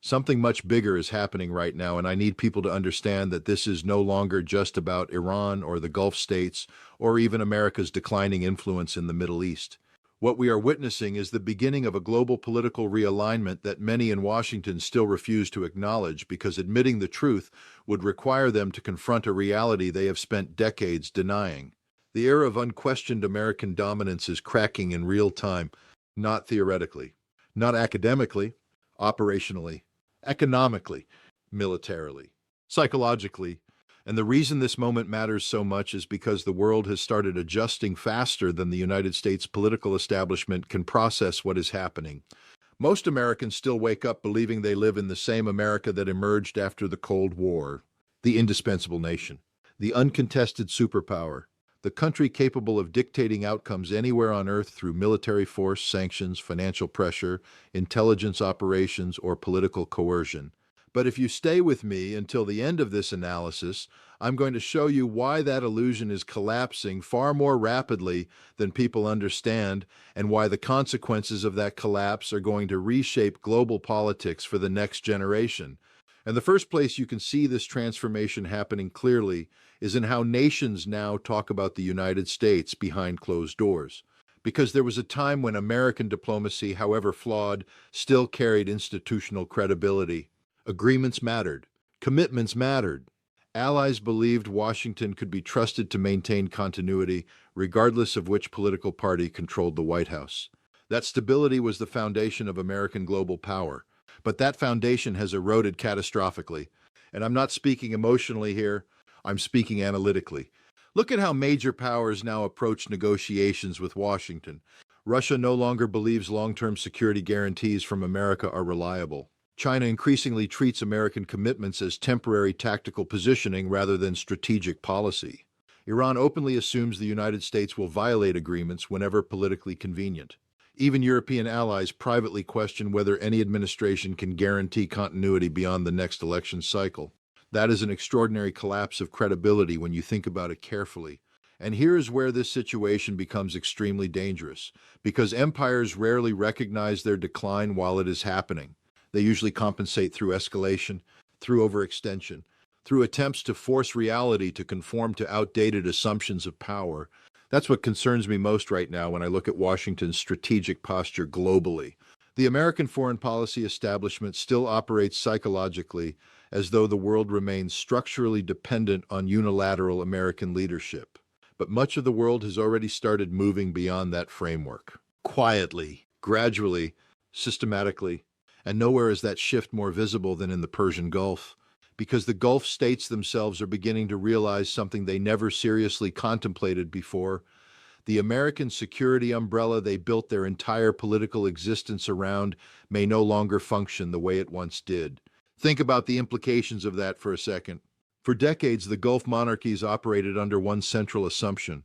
Something much bigger is happening right now, and I need people to understand that this is no longer just about Iran or the Gulf states or even America's declining influence in the Middle East. What we are witnessing is the beginning of a global political realignment that many in Washington still refuse to acknowledge because admitting the truth would require them to confront a reality they have spent decades denying. The era of unquestioned American dominance is cracking in real time, not theoretically, not academically, operationally, economically, militarily, psychologically. And the reason this moment matters so much is because the world has started adjusting faster than the United States political establishment can process what is happening. Most Americans still wake up believing they live in the same America that emerged after the Cold War, the indispensable nation, the uncontested superpower, the country capable of dictating outcomes anywhere on Earth through military force, sanctions, financial pressure, intelligence operations, or political coercion. But if you stay with me until the end of this analysis, I'm going to show you why that illusion is collapsing far more rapidly than people understand, and why the consequences of that collapse are going to reshape global politics for the next generation. And the first place you can see this transformation happening clearly is in how nations now talk about the United States behind closed doors. Because there was a time when American diplomacy, however flawed, still carried institutional credibility. Agreements mattered. Commitments mattered. Allies believed Washington could be trusted to maintain continuity, regardless of which political party controlled the White House. That stability was the foundation of American global power. But that foundation has eroded catastrophically. And I'm not speaking emotionally here, I'm speaking analytically. Look at how major powers now approach negotiations with Washington. Russia no longer believes long-term security guarantees from America are reliable. China increasingly treats American commitments as temporary tactical positioning rather than strategic policy. Iran openly assumes the United States will violate agreements whenever politically convenient. Even European allies privately question whether any administration can guarantee continuity beyond the next election cycle. That is an extraordinary collapse of credibility when you think about it carefully. And here is where this situation becomes extremely dangerous, because empires rarely recognize their decline while it is happening. They usually compensate through escalation, through overextension, through attempts to force reality to conform to outdated assumptions of power. That's what concerns me most right now when I look at Washington's strategic posture globally. The American foreign policy establishment still operates psychologically as though the world remains structurally dependent on unilateral American leadership. But much of the world has already started moving beyond that framework. Quietly, gradually, systematically, and nowhere is that shift more visible than in the Persian Gulf, because the Gulf states themselves are beginning to realize something they never seriously contemplated before. The American security umbrella they built their entire political existence around may no longer function the way it once did. Think about the implications of that for a second. For decades, the Gulf monarchies operated under one central assumption,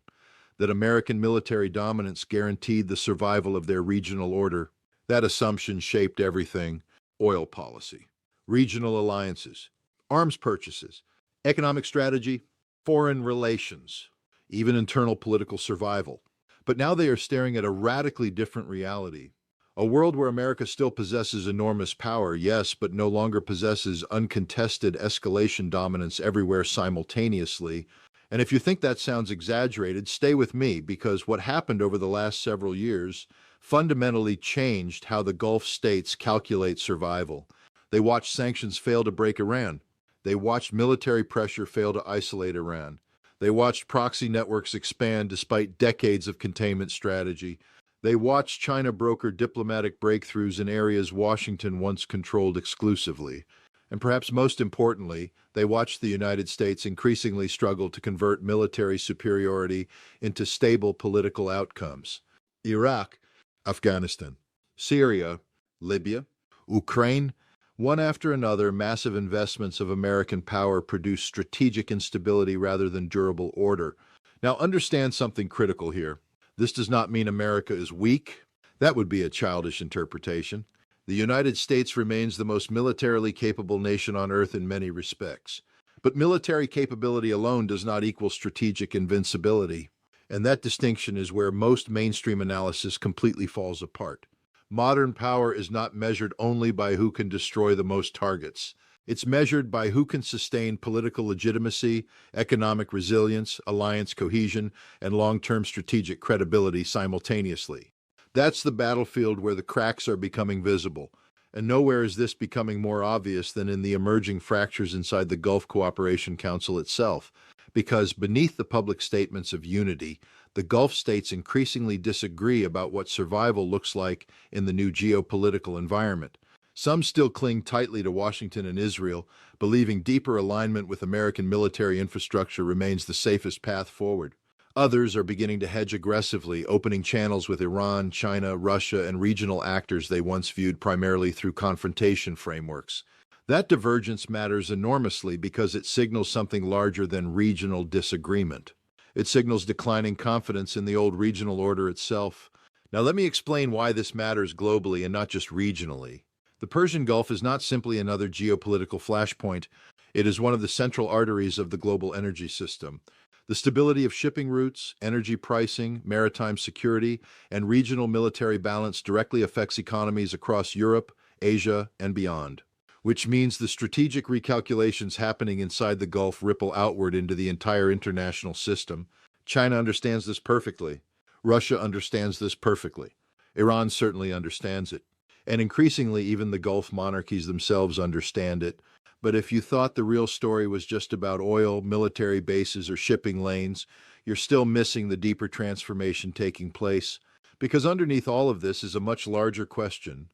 that American military dominance guaranteed the survival of their regional order. That assumption shaped everything: oil policy, regional alliances, arms purchases, economic strategy, foreign relations, even internal political survival. But now they are staring at a radically different reality. A world where America still possesses enormous power, yes, but no longer possesses uncontested escalation dominance everywhere simultaneously. And if you think that sounds exaggerated, stay with me, because what happened over the last several years fundamentally changed how the Gulf states calculate survival. They watched sanctions fail to break Iran. They watched military pressure fail to isolate Iran. They watched proxy networks expand despite decades of containment strategy. They watched China broker diplomatic breakthroughs in areas Washington once controlled exclusively. And perhaps most importantly, they watched the United States increasingly struggle to convert military superiority into stable political outcomes. Iraq, Afghanistan, Syria, Libya, Ukraine, one after another, massive investments of American power produce strategic instability rather than durable order. Now, understand something critical here. This does not mean America is weak. That would be a childish interpretation. The United States remains the most militarily capable nation on Earth in many respects. But military capability alone does not equal strategic invincibility. And that distinction is where most mainstream analysis completely falls apart. Modern power is not measured only by who can destroy the most targets. It's measured by who can sustain political legitimacy, economic resilience, alliance cohesion, and long-term strategic credibility simultaneously. That's the battlefield where the cracks are becoming visible. And nowhere is this becoming more obvious than in the emerging fractures inside the Gulf Cooperation Council itself. Because beneath the public statements of unity, the Gulf states increasingly disagree about what survival looks like in the new geopolitical environment. Some still cling tightly to Washington and Israel, believing deeper alignment with American military infrastructure remains the safest path forward. Others are beginning to hedge aggressively, opening channels with Iran, China, Russia, and regional actors they once viewed primarily through confrontation frameworks. That divergence matters enormously because it signals something larger than regional disagreement. It signals declining confidence in the old regional order itself. Now, let me explain why this matters globally and not just regionally. The Persian Gulf is not simply another geopolitical flashpoint. It is one of the central arteries of the global energy system. The stability of shipping routes, energy pricing, maritime security, and regional military balance directly affects economies across Europe, Asia, and beyond. Which means the strategic recalculations happening inside the Gulf ripple outward into the entire international system. China understands this perfectly. Russia understands this perfectly. Iran certainly understands it. And increasingly, even the Gulf monarchies themselves understand it. But if you thought the real story was just about oil, military bases, or shipping lanes, you're still missing the deeper transformation taking place. Because underneath all of this is a much larger question.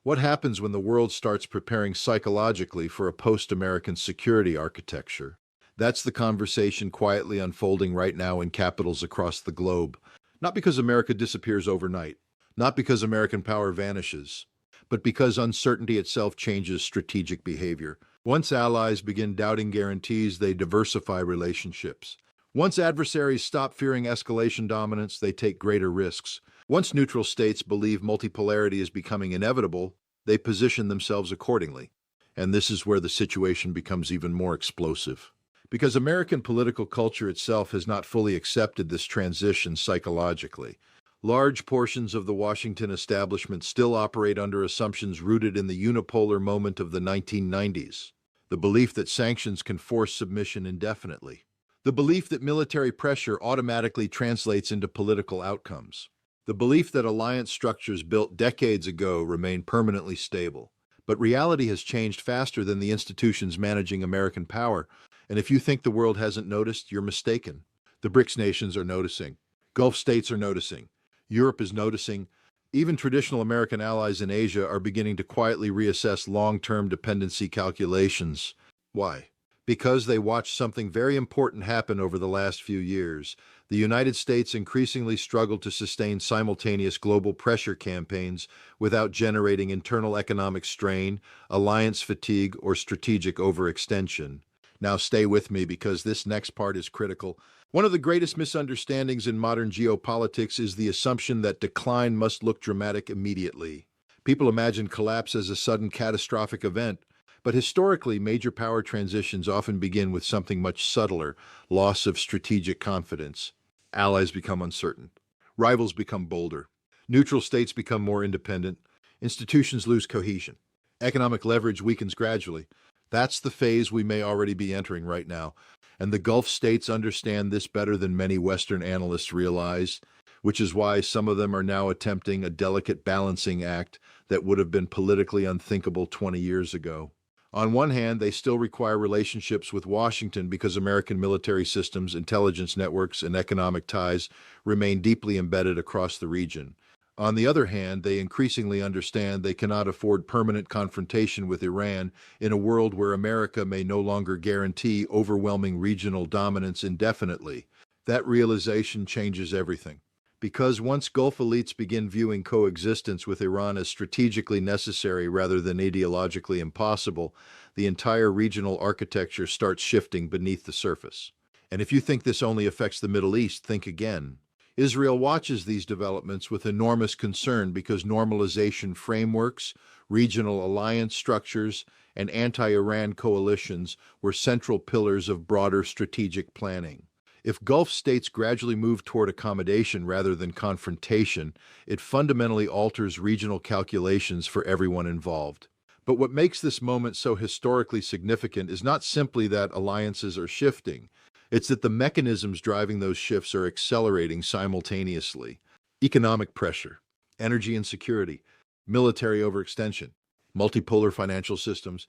What happens when the world starts preparing psychologically for a post-American security architecture? That's the conversation quietly unfolding right now in capitals across the globe. Not because America disappears overnight, not because American power vanishes, but because uncertainty itself changes strategic behavior. Once allies begin doubting guarantees, they diversify relationships. Once adversaries stop fearing escalation dominance, they take greater risks. Once neutral states believe multipolarity is becoming inevitable, they position themselves accordingly. And this is where the situation becomes even more explosive. Because American political culture itself has not fully accepted this transition psychologically. Large portions of the Washington establishment still operate under assumptions rooted in the unipolar moment of the 1990s. The belief that sanctions can force submission indefinitely. The belief that military pressure automatically translates into political outcomes. The belief that alliance structures built decades ago remain permanently stable. But reality has changed faster than the institutions managing American power. And if you think the world hasn't noticed, you're mistaken. The BRICS nations are noticing. Gulf states are noticing. Europe is noticing. Even traditional American allies in Asia are beginning to quietly reassess long-term dependency calculations. Why? Because they watched something very important happen over the last few years. The United States increasingly struggled to sustain simultaneous global pressure campaigns without generating internal economic strain, alliance fatigue, or strategic overextension. Now stay with me because this next part is critical. One of the greatest misunderstandings in modern geopolitics is the assumption that decline must look dramatic immediately. People imagine collapse as a sudden catastrophic event, but historically, major power transitions often begin with something much subtler: loss of strategic confidence. Allies become uncertain. Rivals become bolder. Neutral states become more independent. Institutions lose cohesion. Economic leverage weakens gradually. That's the phase we may already be entering right now. And the Gulf states understand this better than many Western analysts realize, which is why some of them are now attempting a delicate balancing act that would have been politically unthinkable 20 years ago. On one hand, they still require relationships with Washington because American military systems, intelligence networks, and economic ties remain deeply embedded across the region. On the other hand, they increasingly understand they cannot afford permanent confrontation with Iran in a world where America may no longer guarantee overwhelming regional dominance indefinitely. That realization changes everything. Because once Gulf elites begin viewing coexistence with Iran as strategically necessary rather than ideologically impossible, the entire regional architecture starts shifting beneath the surface. And if you think this only affects the Middle East, think again. Israel watches these developments with enormous concern because normalization frameworks, regional alliance structures, and anti-Iran coalitions were central pillars of broader strategic planning. If Gulf states gradually move toward accommodation rather than confrontation, it fundamentally alters regional calculations for everyone involved. But what makes this moment so historically significant is not simply that alliances are shifting, it's that the mechanisms driving those shifts are accelerating simultaneously. Economic pressure, energy insecurity, military overextension, multipolar financial systems,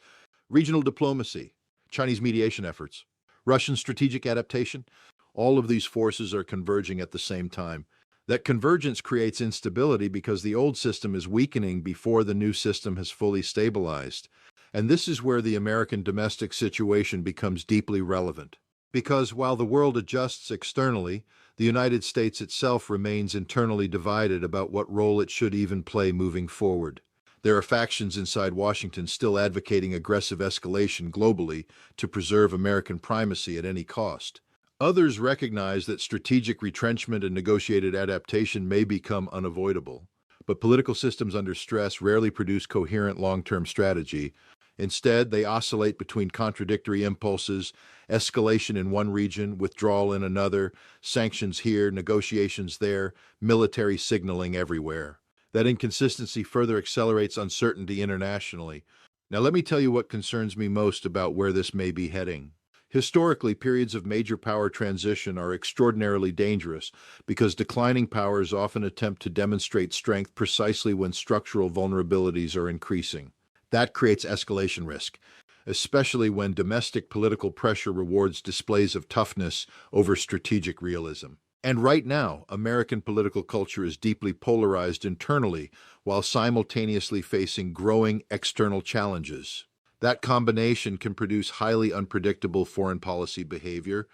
regional diplomacy, Chinese mediation efforts, Russian strategic adaptation, all of these forces are converging at the same time. That convergence creates instability because the old system is weakening before the new system has fully stabilized. And this is where the American domestic situation becomes deeply relevant. Because while the world adjusts externally, the United States itself remains internally divided about what role it should even play moving forward. There are factions inside Washington still advocating aggressive escalation globally to preserve American primacy at any cost. Others recognize that strategic retrenchment and negotiated adaptation may become unavoidable. But political systems under stress rarely produce coherent long-term strategy. Instead, they oscillate between contradictory impulses, escalation in one region, withdrawal in another, sanctions here, negotiations there, military signaling everywhere. That inconsistency further accelerates uncertainty internationally. Now, let me tell you what concerns me most about where this may be heading. Historically, periods of major power transition are extraordinarily dangerous because declining powers often attempt to demonstrate strength precisely when structural vulnerabilities are increasing. That creates escalation risk, especially when domestic political pressure rewards displays of toughness over strategic realism. And right now, American political culture is deeply polarized internally while simultaneously facing growing external challenges. That combination can produce highly unpredictable foreign policy behavior.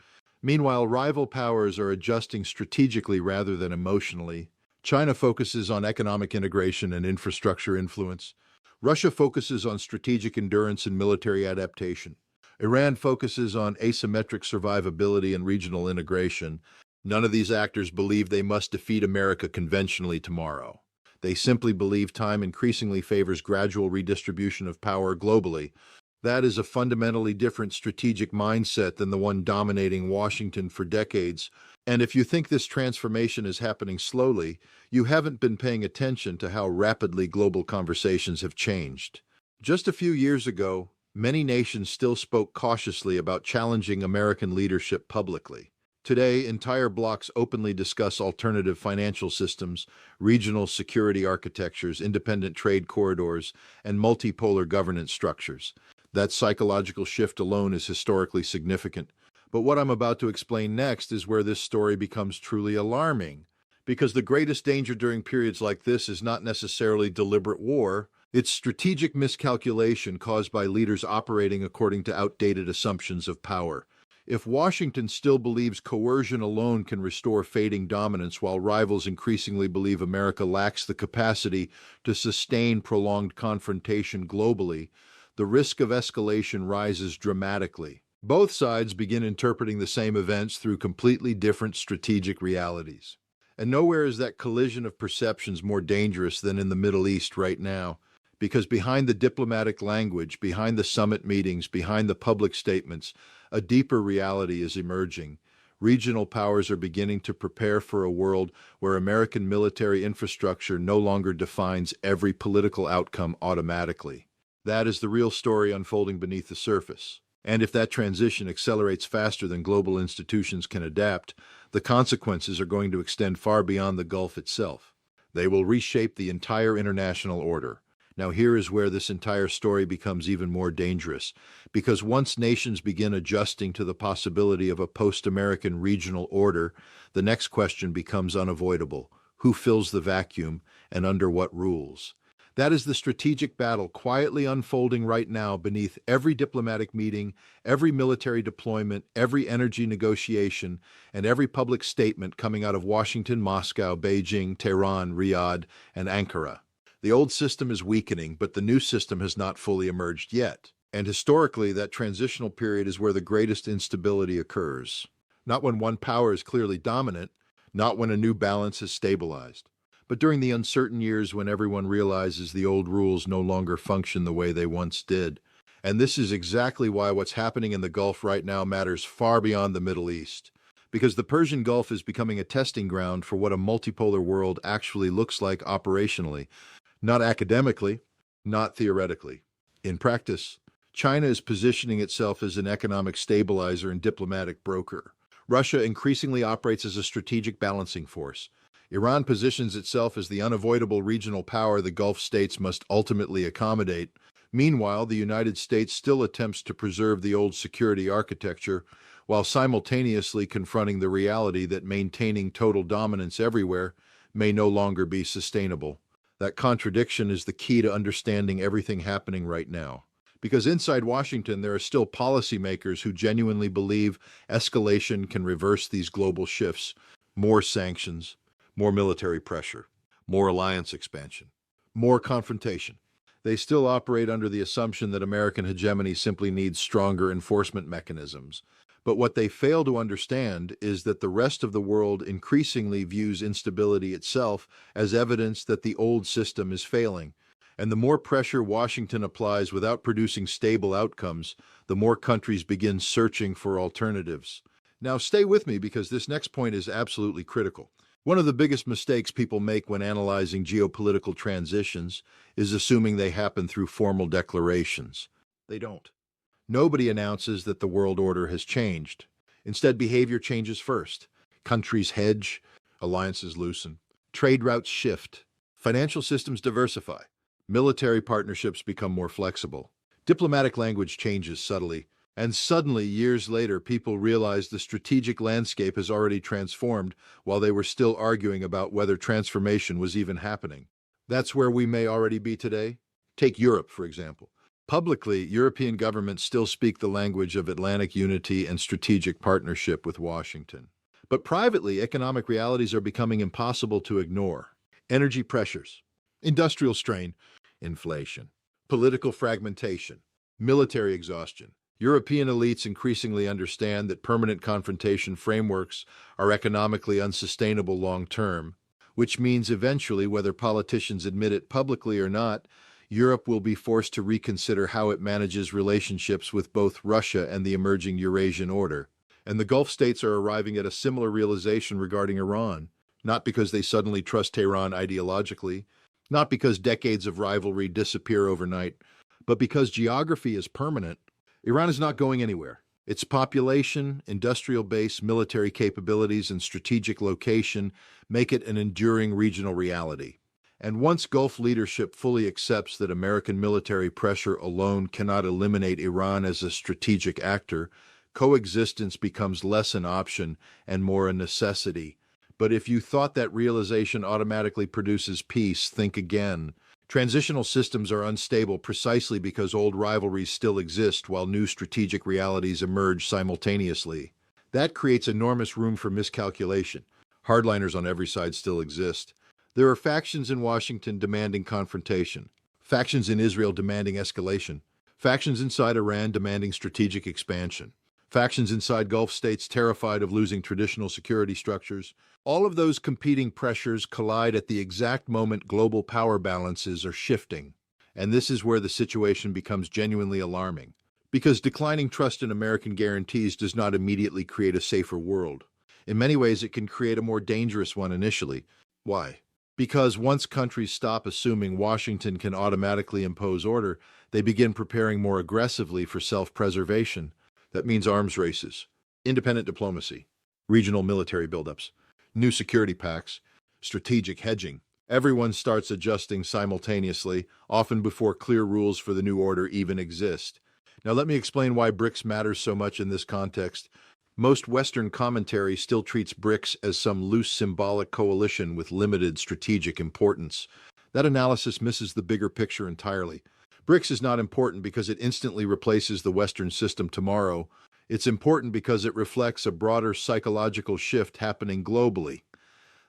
Meanwhile, rival powers are adjusting strategically rather than emotionally. China focuses on economic integration and infrastructure influence. Russia focuses on strategic endurance and military adaptation. Iran focuses on asymmetric survivability and regional integration. None of these actors believe they must defeat America conventionally tomorrow. They simply believe time increasingly favors gradual redistribution of power globally. That is a fundamentally different strategic mindset than the one dominating Washington for decades. And if you think this transformation is happening slowly, you haven't been paying attention to how rapidly global conversations have changed. Just a few years ago, many nations still spoke cautiously about challenging American leadership publicly. Today, entire blocs openly discuss alternative financial systems, regional security architectures, independent trade corridors, and multipolar governance structures. That psychological shift alone is historically significant. But what I'm about to explain next is where this story becomes truly alarming. Because the greatest danger during periods like this is not necessarily deliberate war, it's strategic miscalculation caused by leaders operating according to outdated assumptions of power. If Washington still believes coercion alone can restore fading dominance while rivals increasingly believe America lacks the capacity to sustain prolonged confrontation globally, the risk of escalation rises dramatically. Both sides begin interpreting the same events through completely different strategic realities. And nowhere is that collision of perceptions more dangerous than in the Middle East right now. Because behind the diplomatic language, behind the summit meetings, behind the public statements, a deeper reality is emerging. Regional powers are beginning to prepare for a world where American military infrastructure no longer defines every political outcome automatically. That is the real story unfolding beneath the surface. And if that transition accelerates faster than global institutions can adapt, the consequences are going to extend far beyond the Gulf itself. They will reshape the entire international order. Now here is where this entire story becomes even more dangerous, because once nations begin adjusting to the possibility of a post-American regional order, the next question becomes unavoidable. Who fills the vacuum, and under what rules? That is the strategic battle quietly unfolding right now beneath every diplomatic meeting, every military deployment, every energy negotiation, and every public statement coming out of Washington, Moscow, Beijing, Tehran, Riyadh, and Ankara. The old system is weakening, but the new system has not fully emerged yet. And historically, that transitional period is where the greatest instability occurs. Not when one power is clearly dominant, not when a new balance has stabilized, but during the uncertain years when everyone realizes the old rules no longer function the way they once did. And this is exactly why what's happening in the Gulf right now matters far beyond the Middle East. Because the Persian Gulf is becoming a testing ground for what a multipolar world actually looks like operationally, not academically, not theoretically. In practice, China is positioning itself as an economic stabilizer and diplomatic broker. Russia increasingly operates as a strategic balancing force. Iran positions itself as the unavoidable regional power the Gulf states must ultimately accommodate. Meanwhile, the United States still attempts to preserve the old security architecture while simultaneously confronting the reality that maintaining total dominance everywhere may no longer be sustainable. That contradiction is the key to understanding everything happening right now. Because inside Washington, there are still policymakers who genuinely believe escalation can reverse these global shifts. More sanctions, more military pressure, more alliance expansion, more confrontation. They still operate under the assumption that American hegemony simply needs stronger enforcement mechanisms. But what they fail to understand is that the rest of the world increasingly views instability itself as evidence that the old system is failing. And the more pressure Washington applies without producing stable outcomes, the more countries begin searching for alternatives. Now, stay with me because this next point is absolutely critical. One of the biggest mistakes people make when analyzing geopolitical transitions is assuming they happen through formal declarations. They don't. Nobody announces that the world order has changed. Instead, behavior changes first. Countries hedge, alliances loosen, trade routes shift, financial systems diversify, military partnerships become more flexible. Diplomatic language changes subtly, and suddenly, years later, people realize the strategic landscape has already transformed while they were still arguing about whether transformation was even happening. That's where we may already be today. Take Europe, for example. Publicly, European governments still speak the language of Atlantic unity and strategic partnership with Washington. But privately, economic realities are becoming impossible to ignore. Energy pressures, industrial strain, inflation, political fragmentation, military exhaustion. European elites increasingly understand that permanent confrontation frameworks are economically unsustainable long term, which means eventually, whether politicians admit it publicly or not, Europe will be forced to reconsider how it manages relationships with both Russia and the emerging Eurasian order. And the Gulf states are arriving at a similar realization regarding Iran, not because they suddenly trust Tehran ideologically, not because decades of rivalry disappear overnight, but because geography is permanent. Iran is not going anywhere. Its population, industrial base, military capabilities, and strategic location make it an enduring regional reality. And once Gulf leadership fully accepts that American military pressure alone cannot eliminate Iran as a strategic actor, coexistence becomes less an option and more a necessity. But if you thought that realization automatically produces peace, think again. Transitional systems are unstable precisely because old rivalries still exist while new strategic realities emerge simultaneously. That creates enormous room for miscalculation. Hardliners on every side still exist. There are factions in Washington demanding confrontation, factions in Israel demanding escalation, factions inside Iran demanding strategic expansion, factions inside Gulf states terrified of losing traditional security structures. All of those competing pressures collide at the exact moment global power balances are shifting. And this is where the situation becomes genuinely alarming. Because declining trust in American guarantees does not immediately create a safer world. In many ways, it can create a more dangerous one initially. Why? Because once countries stop assuming Washington can automatically impose order, they begin preparing more aggressively for self-preservation. That means arms races, independent diplomacy, regional military buildups, new security pacts, strategic hedging. Everyone starts adjusting simultaneously, often before clear rules for the new order even exist. Now let me explain why BRICS matters so much in this context. Most Western commentary still treats BRICS as some loose symbolic coalition with limited strategic importance. That analysis misses the bigger picture entirely. BRICS is not important because it instantly replaces the Western system tomorrow. It's important because it reflects a broader psychological shift happening globally.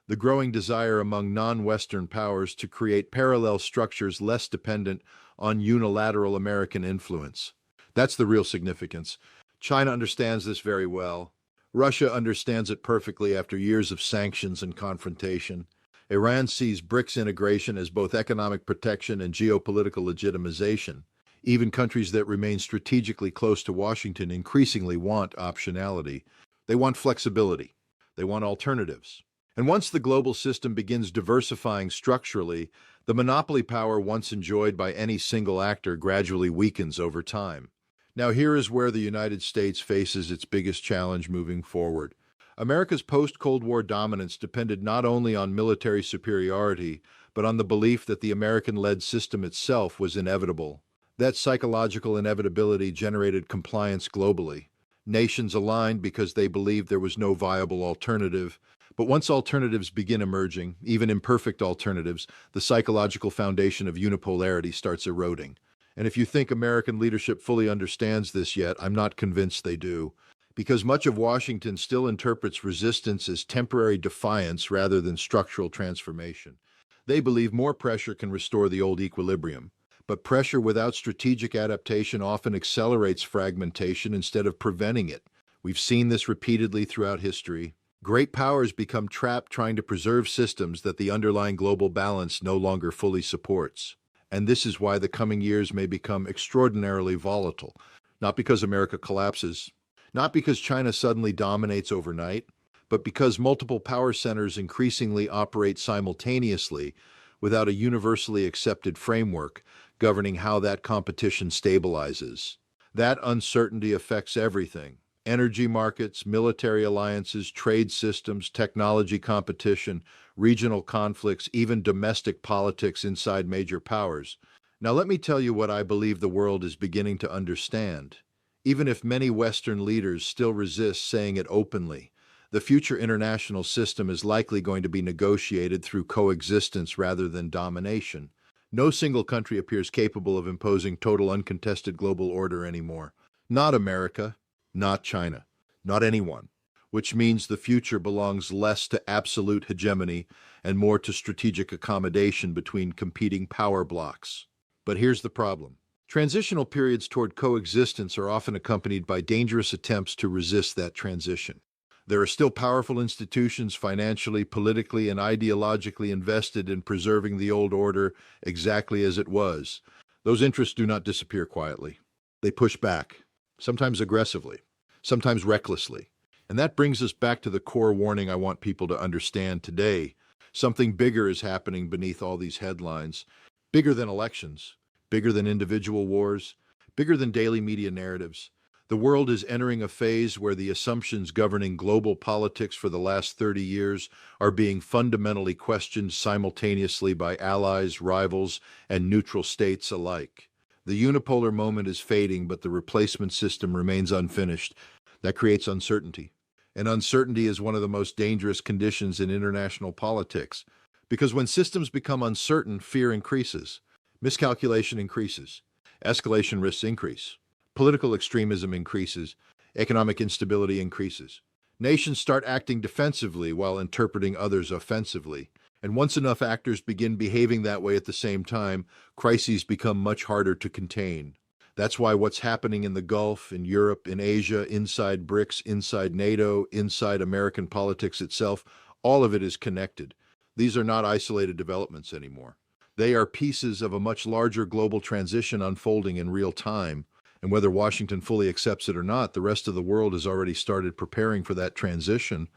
The growing desire among non-Western powers to create parallel structures less dependent on unilateral American influence. That's the real significance. China understands this very well. Russia understands it perfectly after years of sanctions and confrontation. Iran sees BRICS integration as both economic protection and geopolitical legitimization. Even countries that remain strategically close to Washington increasingly want optionality. They want flexibility. They want alternatives. And once the global system begins diversifying structurally, the monopoly power once enjoyed by any single actor gradually weakens over time. Now, here is where the United States faces its biggest challenge moving forward. America's post-Cold War dominance depended not only on military superiority, but on the belief that the American-led system itself was inevitable. That psychological inevitability generated compliance globally. Nations aligned because they believed there was no viable alternative. But once alternatives begin emerging, even imperfect alternatives, the psychological foundation of unipolarity starts eroding. And if you think American leadership fully understands this yet, I'm not convinced they do. Because much of Washington still interprets resistance as temporary defiance rather than structural transformation. They believe more pressure can restore the old equilibrium. But pressure without strategic adaptation often accelerates fragmentation instead of preventing it. We've seen this repeatedly throughout history. Great powers become trapped trying to preserve systems that the underlying global balance no longer fully supports. And this is why the coming years may become extraordinarily volatile. Not because America collapses, not because China suddenly dominates overnight, but because multiple power centers increasingly operate simultaneously without a universally accepted framework governing how that competition stabilizes. That uncertainty affects everything: energy markets, military alliances, trade systems, technology competition, regional conflicts, even domestic politics inside major powers. Now, let me tell you what I believe the world is beginning to understand. Even if many Western leaders still resist saying it openly, the future international system is likely going to be negotiated through coexistence rather than domination. No single country appears capable of imposing total uncontested global order anymore. Not America, not China, not anyone. Which means the future belongs less to absolute hegemony and more to strategic accommodation between competing power blocks. But here's the problem. Transitional periods toward coexistence are often accompanied by dangerous attempts to resist that transition. There are still powerful institutions financially, politically, and ideologically invested in preserving the old order exactly as it was. Those interests do not disappear quietly. They push back, sometimes aggressively, sometimes recklessly. And that brings us back to the core warning I want people to understand today. Something bigger is happening beneath all these headlines. Bigger than elections, bigger than individual wars, bigger than daily media narratives. The world is entering a phase where the assumptions governing global politics for the last 30 years are being fundamentally questioned simultaneously by allies, rivals, and neutral states alike. The unipolar moment is fading, but the replacement system remains unfinished. That creates uncertainty. And uncertainty is one of the most dangerous conditions in international politics. Because when systems become uncertain, fear increases. Miscalculation increases. Escalation risks increase. Political extremism increases. Economic instability increases. Nations start acting defensively while interpreting others offensively. And once enough actors begin behaving that way at the same time, crises become much harder to contain. That's why what's happening in the Gulf, in Europe, in Asia, inside BRICS, inside NATO, inside American politics itself, all of it is connected. These are not isolated developments anymore. They are pieces of a much larger global transition unfolding in real time. And whether Washington fully accepts it or not, the rest of the world has already started preparing for that transition.